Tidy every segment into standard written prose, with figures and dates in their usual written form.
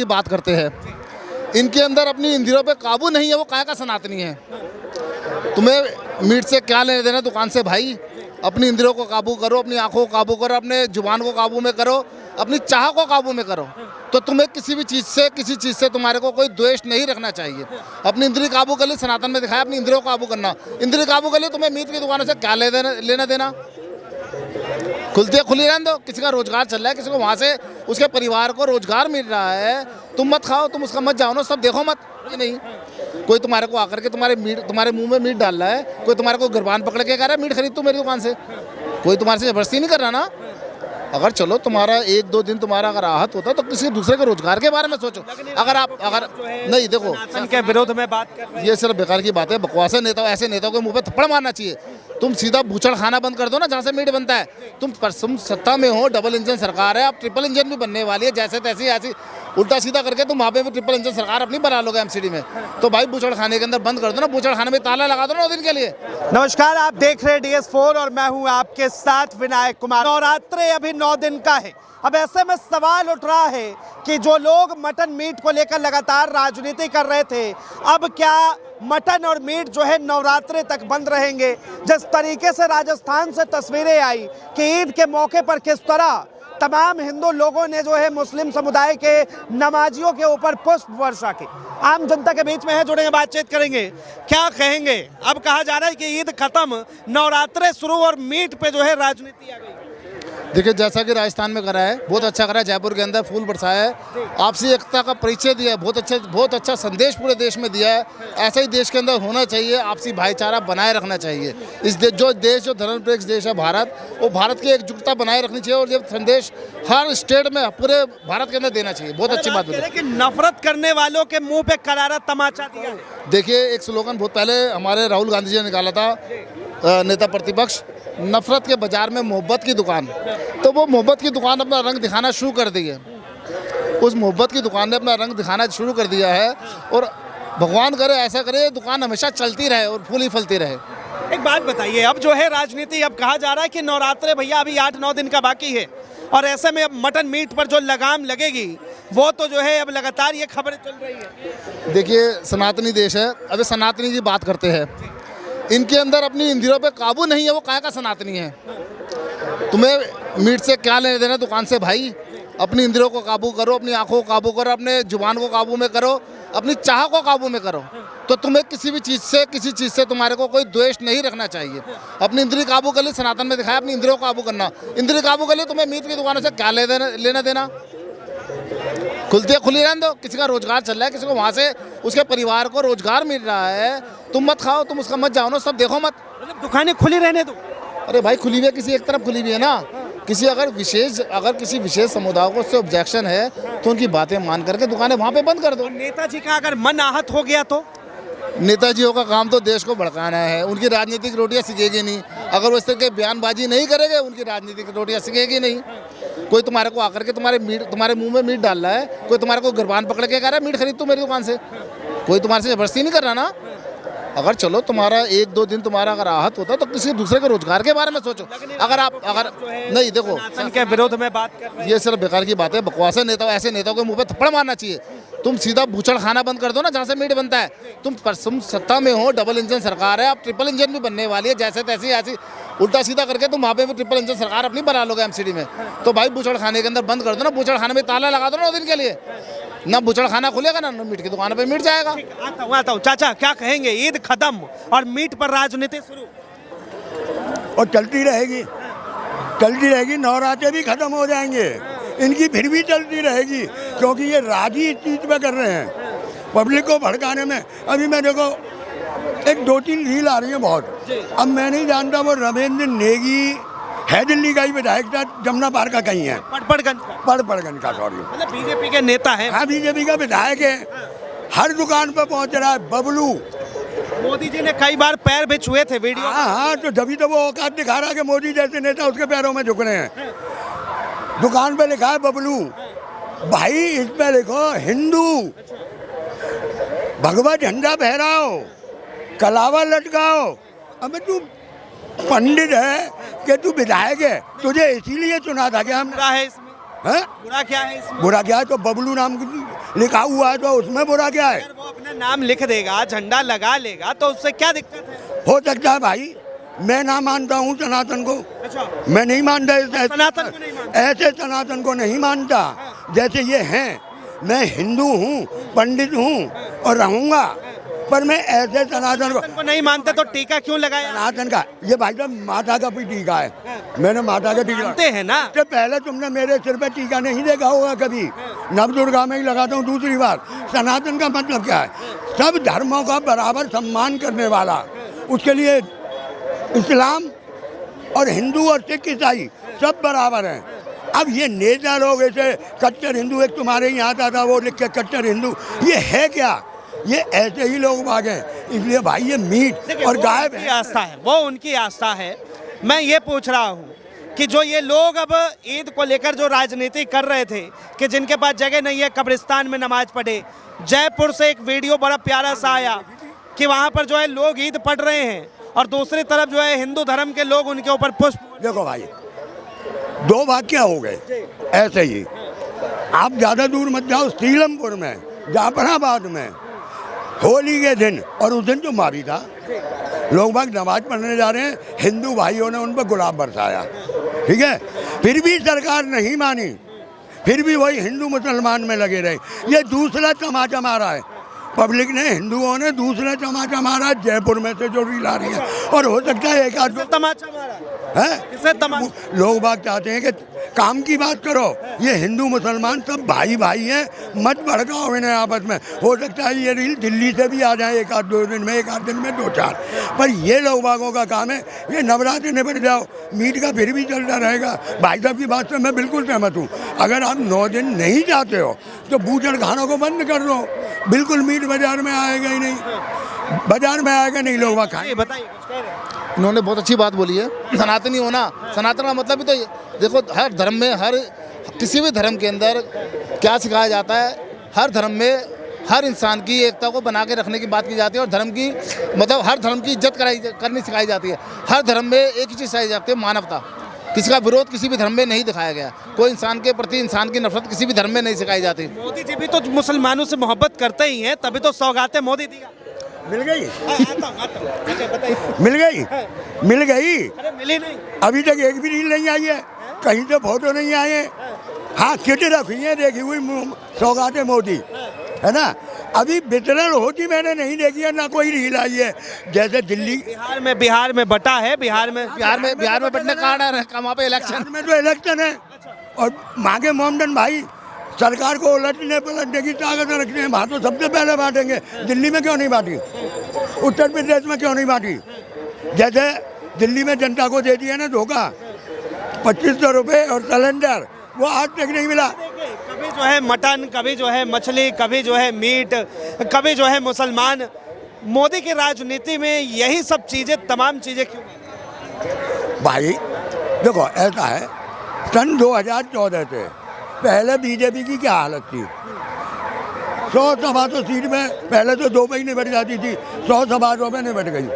की बात करते हैं, इनके अंदर अपनी इंद्रियों पे काबू नहीं है, वो काय का सनातनी है। तुम्हें मीट से क्या लेने देना दुकान से भाई? अपनी इंद्रियों को काबू करो, अपनी आंखों को काबू करो, अपने जुबान को काबू में करो, अपनी चाह को काबू में करो। तो तुम्हें किसी भी चीज़ से, किसी चीज़ से तुम्हारे को कोई द्वेष नहीं रखना चाहिए। अपनी इंद्रिय काबू कर ली, सनातन में दिखाया अपनी इंद्रियों को काबू करना। इंद्रिय काबू कर ली, तुम्हें मीट की दुकानों से क्या लेना देना? खुलती है खुली रहने दो, किसी का रोजगार चल रहा है, किसी को वहाँ से उसके परिवार को रोजगार मिल रहा है, तुम मत खाओ, तुम उसका मत जाओ ना, सब देखो मत। नहीं, कोई तुम्हारे को आकर के तुम्हारे मुंह में मीट डाल रहा है, कोई तुम्हारे को गिरबान पकड़ के कह रहा है मीट खरीद तू मेरी दुकान से, कोई तुम्हारे से जबरदस्ती नहीं कर रहा ना। अगर चलो तुम्हारा एक दो दिन तुम्हारा अगर आहत होता तो किसी दूसरे के रोजगार के बारे में सोचो। अगर नहीं, देखो के विरोध में बात कर रहे हैं, ये सिर्फ बेकार की बात है, बकवास है। नेता ऐसे नेताओं के मुंह पे थप्पड़ मारना चाहिए। तुम सीधा बूचड़ खाना बंद कर दो ना, जहाँ से मीट बनता है। तुम सत्ता में हो, डबल इंजन सरकार है, अब ट्रिपल इंजन भी बनने वाली है, जैसे तैसी ऐसी उल्टा सीधा करके तुम वहाँ पे भी ट्रिपल इंजन सरकार अपनी बना लोगे एमसीडी में। तो भाई बूचड़ खाने के अंदर बंद कर दो ना, बूचड़ खाने में ताला लगा दो ना 9 दिन के लिए। नमस्कार, आप देख रहे हैं DS4 और मैं हूं आपके साथ विनायक कुमार। नवरात्रे अभी 9 दिन का है। अब ऐसे में सवाल उठ रहा है कि जो लोग मटन मीट को लेकर लगातार राजनीति कर रहे थे, अब क्या मटन और मीट जो है नवरात्रे तक बंद रहेंगे? जिस तरीके से राजस्थान से तस्वीरें आई कि ईद के मौके पर किस तरह तमाम हिंदू लोगों ने जो है मुस्लिम समुदाय के नमाजियों के ऊपर पुष्प वर्षा की। आम जनता के बीच में है, जुड़ेंगे, बातचीत करेंगे, क्या कहेंगे। अब कहा जा रहा है कि ईद खत्म, नवरात्रे शुरू और मीट पे जो है राजनीति आ गई। देखिए, जैसा कि राजस्थान में करा है, बहुत अच्छा करा है। जयपुर के अंदर फूल बरसाया है, आपसी एकता का परिचय दिया है, बहुत अच्छा संदेश पूरे देश में दिया है। ऐसा ही देश के अंदर होना चाहिए, आपसी भाईचारा बनाए रखना चाहिए। इस देश जो धर्मनिरपेक्ष देश है भारत, वो भारत की एकजुटता बनाए रखनी चाहिए और ये संदेश हर स्टेट में, पूरे भारत के अंदर देना चाहिए। बहुत अच्छी बात है कि नफरत करने वालों के मुंह पे करारा तमाचा दिया है। देखिए, एक स्लोगन बहुत पहले हमारे राहुल गांधी जी ने निकाला था, नेता प्रतिपक्ष, नफरत के बाजार में मोहब्बत की दुकान। तो वो मोहब्बत की दुकान अपना रंग दिखाना शुरू कर दी है। उस मोहब्बत की दुकान ने अपना रंग दिखाना शुरू कर दिया है और भगवान करे ऐसा करे दुकान हमेशा चलती रहे और फूली फलती रहे। एक बात बताइए, अब जो है राजनीति, अब कहा जा रहा है कि नवरात्रे भैया अभी 8-9 दिन का बाकी है और ऐसे में अब मटन मीट पर जो लगाम लगेगी वो तो जो है अब लगातार ये खबरें चल रही है। देखिए, सनातनी देश है, अभी सनातनी की बात करते हैं, इनके अंदर अपनी इंद्रियों पे काबू नहीं है, वो काय का सनातनी है। तुम्हें मीट से क्या लेने देना दुकान से भाई? अपनी इंद्रियों को काबू करो, अपनी आंखों को काबू करो, अपने जुबान को काबू में करो, अपनी चाह को काबू में करो। तो तुम्हें किसी भी चीज़ से, किसी चीज़ से तुम्हारे को कोई द्वेष नहीं रखना चाहिए। अपनी इंद्रिय काबू कर ली, सनातन में दिखाया अपनी इंद्रियों को काबू करना। इंद्रिय काबू कर ली, तुम्हें मीट की दुकानों से क्या लेना देना? खुलती है खुली रहने दो, किसी का रोजगार चल रहा है, किसी को वहाँ से उसके परिवार को रोजगार मिल रहा है, तुम मत खाओ, तुम उसका मत जाओ ना, सब देखो मत। मतलब दुकानें खुली रहने दो। अरे भाई, खुली हुई है, किसी एक तरफ खुली हुई है ना। अगर किसी विशेष समुदाय को उससे ऑब्जेक्शन है तो उनकी बातें मान करके दुकानें वहाँ पे बंद कर दो। नेताजी का अगर मन आहत हो गया तो? नेताजियों का काम तो देश को भड़काना है, उनकी राजनीतिक रोटियां सिकेगी नहीं। अगर वो इस तरह के बयानबाजी नहीं करेंगे, उनकी राजनीतिक रोटियां सिकेगी नहीं। कोई तुम्हारे को आकर के तुम्हारे मुंह में मीट डाल रहा है, कोई तुम्हारे को गिरबान पकड़ के कह रहा है मीट खरीद तू मेरी दुकान से, कोई तुम्हारे से जबरदस्ती नहीं कर रहा ना। अगर चलो तुम्हारा एक दो दिन तुम्हारा अगर आहत होता तो किसी दूसरे के रोजगार के बारे में सोचो। अगर नहीं, देखो के विरोध में बात कर रहे हैं, ये सिर्फ बेकार की बात है, बकवास है। ऐसे नेताओं के मुंह पे थप्पड़ मारना चाहिए। तुम सीधा बूचड़ खाना बंद कर दो ना, जहाँ से मीट बनता है। तुम सत्ता में हो, डबल इंजन सरकार है, अब ट्रिपल इंजन भी बनने वाली है, जैसे तैसी ऐसी उल्टा सीधा करके तुम वहाँ पे भी ट्रिपल इंजन सरकार अपनी बना लोगे एमसीडी में। तो भाई बूचड़ खाने के अंदर बंद कर दो ना, बूचड़ खाने में ताला लगा दो ना 9 दिन के लिए। ना बूचड़ खाना खुलेगा ना मीट की दुकान पे मीट जाएगा। आता हूँ। चाचा क्या कहेंगे, ईद खत्म और मीट पर राजनीति शुरू? और चलती रहेगी, नवरात्रे भी खत्म हो जाएंगे, इनकी फिर भी चलती रहेगी, क्योंकि ये राजी इस चीज पे कर रहे हैं पब्लिक को भड़काने में। अभी मैं देखो, एक 2-3 रील आ रही है बहुत। अब मैं नहीं जानता वो रविंद्र नेगी है, दिल्ली का ही विधायक था, जमुना पार का कहीं है, पड़पड़गंज का, सॉरी, मतलब बीजेपी के नेता है। हाँ, बीजेपी का विधायक है, हर दुकान पे पहुंच रहा है। बबलू, मोदी जी ने कई बार पैर भी छुए थे वीडियो। हाँ, तो जब तो वो औकात दिखा रहा है कि मोदी जैसे नेता उसके पैरों में झुक रहे हैं। दुकान पे लिखा है बबलू, भाई इस पे लिखो हिंदू, भगवा झंडा फहराओ, कलावा लटकाओ। अबे तू पंडित है कि तू विधायक है? तुझे इसीलिए चुना था कि हम है इसमें है? बुरा क्या है इसमें? बुरा क्या है? तो बबलू नाम लिखा हुआ है, तो उसमें बुरा क्या है? अगर वो अपना नाम लिख देगा, झंडा लगा लेगा, तो उससे क्या दिक्कत है? हो सकता है भाई, मैं ना मानता हूँ सनातन को, अच्छा, मैं नहीं मानता सनातन को नहीं मानता? ऐसे सनातन को नहीं मानता जैसे ये हैं। मैं हिंदू हूँ, पंडित हूँ और रहूँगा, पर मैं ऐसे सनातन को नहीं मानते तो टीका क्यों लगाया? सनातन का ये भाई साहब माता का भी टीका है, मैंने माता का टीका मानते हैं ना? इससे पहले तुमने मेरे सिर पे टीका नहीं देखा होगा कभी, नवदुर्गा में ही लगाता हूँ दूसरी बार। सनातन का मतलब क्या है? सब धर्मों का बराबर सम्मान करने वाला, उसके लिए इस्लाम और हिंदू और सिख ईसाई सब बराबर हैं। अब ये नेता लोग ऐसे कट्टर हिंदू, एक तुम्हारे यहाँ आता था वो लिख के कट्टर हिंदू, ये है क्या? ये ऐसे ही लोग भागे, इसलिए भाई ये मीट और गाय उनकी आस्था है, वो उनकी आस्था है। मैं ये पूछ रहा हूँ कि जो ये लोग अब ईद को लेकर जो राजनीति कर रहे थे कि जिनके पास जगह नहीं है कब्रिस्तान में नमाज पढ़े, जयपुर से एक वीडियो बड़ा प्यारा सा आया कि वहाँ पर जो है लोग ईद पढ़ रहे हैं और दूसरी तरफ जो है हिंदू धर्म के लोग उनके ऊपर पुष्प। देखो भाई, दो वाक्य हो गए ऐसे ही। आप ज़्यादा दूर मत जाओ, सीलमपुर में, जाफराबाद में होली के दिन, और उस दिन जो मारी था, लोग बाग नमाज पढ़ने जा रहे हैं, हिंदू भाइयों ने उन पर गुलाब बरसाया, ठीक है? फिर भी सरकार नहीं मानी, फिर भी वही हिंदू मुसलमान में लगे रहे। ये दूसरा तमाचा मारा है पब्लिक ने, हिंदुओं ने दूसरा तमाचा मारा जयपुर में से जो रील आ रही है। और हो सकता है एक आध तमाचा मारा है, किसने तमाचा? लोग बाग चाहते हैं कि काम की बात करो, ये हिंदू मुसलमान सब भाई भाई हैं, मत भड़काओ इन्हें आपस में। हो सकता है ये रील दिल्ली से भी आ जाए एक आध दो दिन में, एक आध दिन में दो चार, पर ये लोग बागों का काम है ये नवरात्रि निपट जाओ, मीट का फिर भी चलता रहेगा। भाई साहब की बात से मैं बिल्कुल सहमत हूँ। अगर आप 9 दिन नहीं चाहते हो तो बूचड़ खानों को बंद कर दो, बिल्कुल मीट बाजार में आएगा ही नहीं, बाजार में आएगा नहीं, लोग खाएंगे। बताइए, कुछ कह रहे हैं? इन्होंने बहुत अच्छी बात बोली है। सनातनी होना, सनातन का मतलब भी तो देखो, हर धर्म में, हर किसी भी धर्म के अंदर क्या सिखाया जाता है, हर धर्म में हर इंसान की एकता को बना के रखने की बात की जाती है, और धर्म की मतलब हर धर्म की इज्जत करनी सिखाई जाती है। हर धर्म में एक ही चीज़ सिखाई जाती है, मानवता। किसी का विरोध किसी भी धर्म में नहीं दिखाया गया, कोई इंसान के प्रति इंसान की नफरत किसी भी धर्म में नहीं सिखाई जाती। मोदी जी भी तो मुसलमानों से मोहब्बत करते ही हैं, तभी तो सौगातें मोदी दिया। मिल गई, आता हूं, बताइए। मिल गई, मिल गई। अरे मिली नहीं, अभी तक एक भी रील नहीं आई है, कहीं तो फोटो नहीं आए हैं। हाँ, किट रखी है देखी हुई सौगातें मोदी, है ना? अभी वितरण होती मैंने नहीं देखी है, ना कोई रील आई है। जैसे दिल्ली, बिहार में बटा है, बिहार में बटने कारण है, वहाँ पे इलेक्शन में तो इलेक्शन है, और मांगे मोहम्मदन भाई सरकार को उलटने पलटने की ताकत रखते हैं, वहाँ तो सबसे पहले बांटेंगे। दिल्ली में क्यों नहीं बांटी? उत्तर प्रदेश में क्यों नहीं बांटी? जैसे दिल्ली में जनता को दे दिया ना धोखा, 2500 रुपये और सिलेंडर, वो आज तक नहीं मिला। कभी जो है मटन, कभी जो है मछली, कभी जो है मीट, कभी जो है मुसलमान। मोदी की राजनीति में यही सब चीजें, तमाम चीजें क्यों? भाई देखो, ऐसा है, सन 2014 से पहले बीजेपी की क्या हालत थी? 100 सभा तो सीट में पहले तो 2 महीने बढ़ जाती थी, 100 सभा 2 महीने बढ़ गई,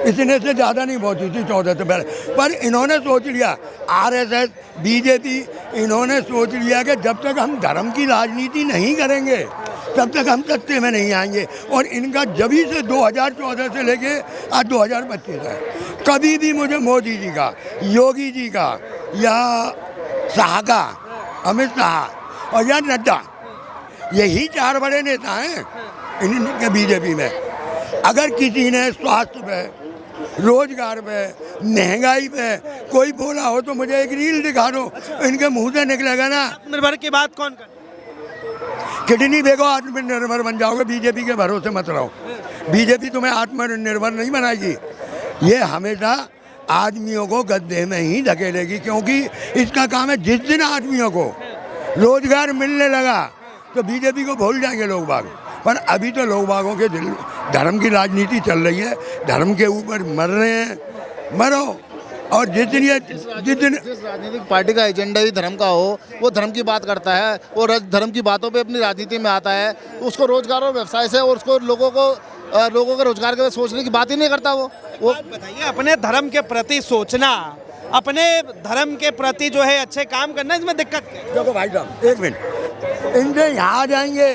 इतने से ज़्यादा नहीं पहुंची थी 14 से पहले। पर इन्होंने सोच लिया, आरएसएस, बीजेपी, इन्होंने सोच लिया कि जब तक हम धर्म की राजनीति नहीं करेंगे तब तक हम सत्ते में नहीं आएंगे। और इनका जभी से 2014 से लेके आज 2025 है, कभी भी मुझे मोदी जी का, योगी जी का, या शाह का, अमित शाह और या नड्डा, यही 4 बड़े नेता हैं इनके बीजेपी में। अगर किसी ने स्वास्थ्य पे, रोजगार पे, महंगाई पे कोई बोला हो तो मुझे एक रील दिखा दो, इनके मुंह से निकलेगा ना। आत्मनिर्भर की बात कौन कर? किडनी बेचो आत्मनिर्भर बन जाओगे, बीजेपी के भरोसे मत रहो। बीजेपी तुम्हें आत्मनिर्भर नहीं बनाएगी, ये हमेशा आदमियों को गड्ढे में ही धकेलेगी, क्योंकि इसका काम है जिस दिन आदमियों को रोजगार मिलने लगा तो बीजेपी को भूल जाएंगे लोग बाग। पर अभी तो लोग बागों के दिल, धर्म की राजनीति चल रही है, धर्म के ऊपर मर रहे हैं, मरो। और जिस राजनीतिक पार्टी का एजेंडा ही धर्म का हो, वो धर्म की बात करता है और धर्म की बातों पे अपनी राजनीति में आता है, उसको रोजगार और व्यवसाय से, और उसको लोगों के रोजगार के सोचने की बात ही नहीं करता। वो बताइए, अपने धर्म के प्रति सोचना अपने धर्म के प्रति जो है अच्छे काम करना, इसमें दिक्कत क्या है? देखो भाई साहब एक मिनट, इनसे यहाँ आ जाएंगे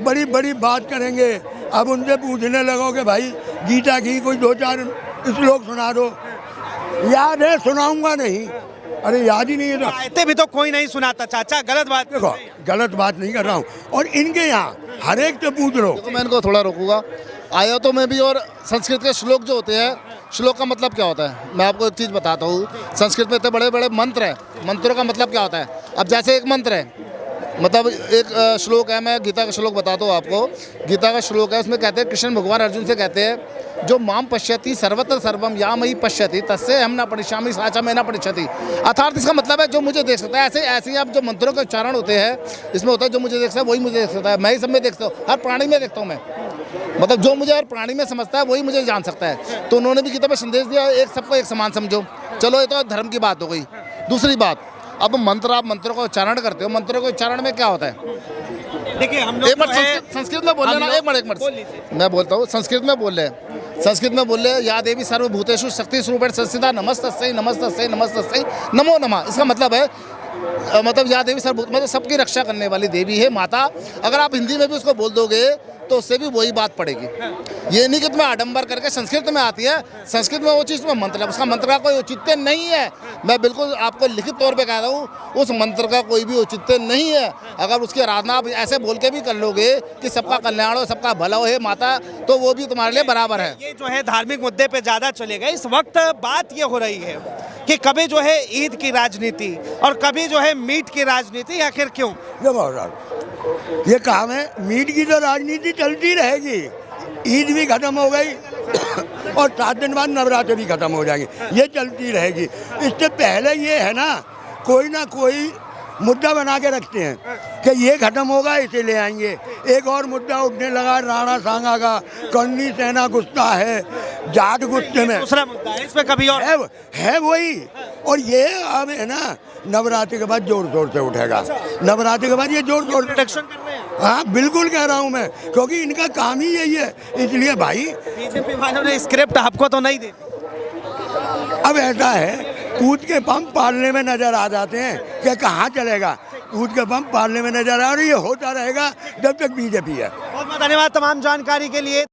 बड़ी बड़ी बात करेंगे। अब उनसे पूछने लगो कि भाई गीता की कोई 2-4 श्लोक सुना दो, याद है सुनाऊंगा नहीं, अरे याद ही नहीं है तो आयते भी तो कोई नहीं सुनाता चाचा, गलत बात देखो गलत बात नहीं कर रहा हूँ। और इनके यहाँ हर एक से पूछ लो। तो मैं इनको थोड़ा रोकूंगा। आयतों में भी और संस्कृत के श्लोक जो होते हैं, श्लोक का मतलब क्या होता है मैं आपको एक चीज़ बताता हूँ। संस्कृत में इतने बड़े बड़े मंत्र हैं, मंत्रों का मतलब क्या होता है। अब जैसे एक मंत्र है, मतलब एक श्लोक है, मैं गीता का श्लोक बताता हूँ आपको। गीता का श्लोक है, उसमें कहते हैं, कृष्ण भगवान अर्जुन से कहते हैं, जो माम पश्यति सर्वत्र सर्वम या मई पश्यति तस्से हम ना पढ़िष्यामि साचा में ना पढ़िष्यति। अर्थात इसका मतलब है जो मुझे देख सकता है। ऐसे ही आप जो मंत्रों के उच्चारण होते हैं, इसमें होता है जो मुझे देख सकता है वही मुझे देख सकता है। मैं ही सब में देखता हूँ, हर प्राणी में देखता हूँ मैं, मतलब जो मुझे हर प्राणी में समझता है वही मुझे जान सकता है। तो उन्होंने भी गीता में संदेश दिया, एक सबको एक समान समझो। चलो ये तो धर्म की बात हो गई। दूसरी बात, अब मंत्र, आप मंत्रों का उच्चारण करते हो, मंत्रों के उच्चारण में क्या होता है। देखिए हम लोग एक मिनट संस्कृत में बोल लेना, एक मिनट मैं बोलता हूँ, संस्कृत में बोल ले, संस्कृत में बोल ले, या देवी सर्वभूतेषु शक्ति स्वरूपेण संस्थिता नमस्तस्यै नमस्तस्यै नमस्तस्यै नमो नमः। इसका मतलब है, मतलब या देवी सर्वभूत मतलब सबकी रक्षा करने वाली देवी है माता। अगर आप हिंदी में भी उसको बोल दोगे तो उससे भी वही बात पड़ेगी। ये नहीं कि तुम्हें आडंबर करके संस्कृत में आती है, संस्कृत में वो चीज़ में मंत्र है, उसका मंत्र का कोई औचित्य नहीं है। मैं बिल्कुल आपको लिखित तौर पे कह रहा हूँ, उस मंत्र का कोई भी औचित्य नहीं है। अगर उसकी आराधना आप ऐसे बोल के भी कर लोगे कि सबका कल्याण हो, सबका भला हो हे माता, तो वो भी तुम्हारे लिए बराबर है। ये जो है धार्मिक मुद्दे पे ज़्यादा चलेगा। इस वक्त बात ये हो रही है कि कभी जो है ईद की राजनीति और कभी जो है मीट की राजनीति, आखिर क्यों? ये काम है, मीट की तो राजनीति चलती रहेगी। ईद भी खत्म हो गई और 7 दिन बाद नवरात्र भी खत्म हो जाएंगे, ये चलती रहेगी। इससे पहले ये है ना कोई मुद्दा बना के रखते हैं कि ये खत्म होगा इसे ले आएंगे। एक और मुद्दा उठने लगा राणा सांगा का, कर्णी सेना गुस्सा है, जाट गुस्से में, दूसरा मुद्दा है, इस पे कभी और है वही। और ये अब है ना नवरात्रि के बाद जोर शोर से उठेगा, नवरात्रि के बाद ये जोर शोर प्रोटेक्शन कर रहे हैं। हाँ बिल्कुल कह रहा हूँ मैं, क्योंकि इनका काम ही यही है। इसलिए भाई बीजेपी वालों ने स्क्रिप्ट आपको तो नहीं दी। अब ऐसा है, कूद के पंप पालने में नजर आ जाते हैं कि कहाँ चलेगा, कूद के पंप पालने में नजर आ रही है, होता रहेगा जब तक बीजेपी है। बहुत बहुत धन्यवाद तमाम जानकारी के लिए।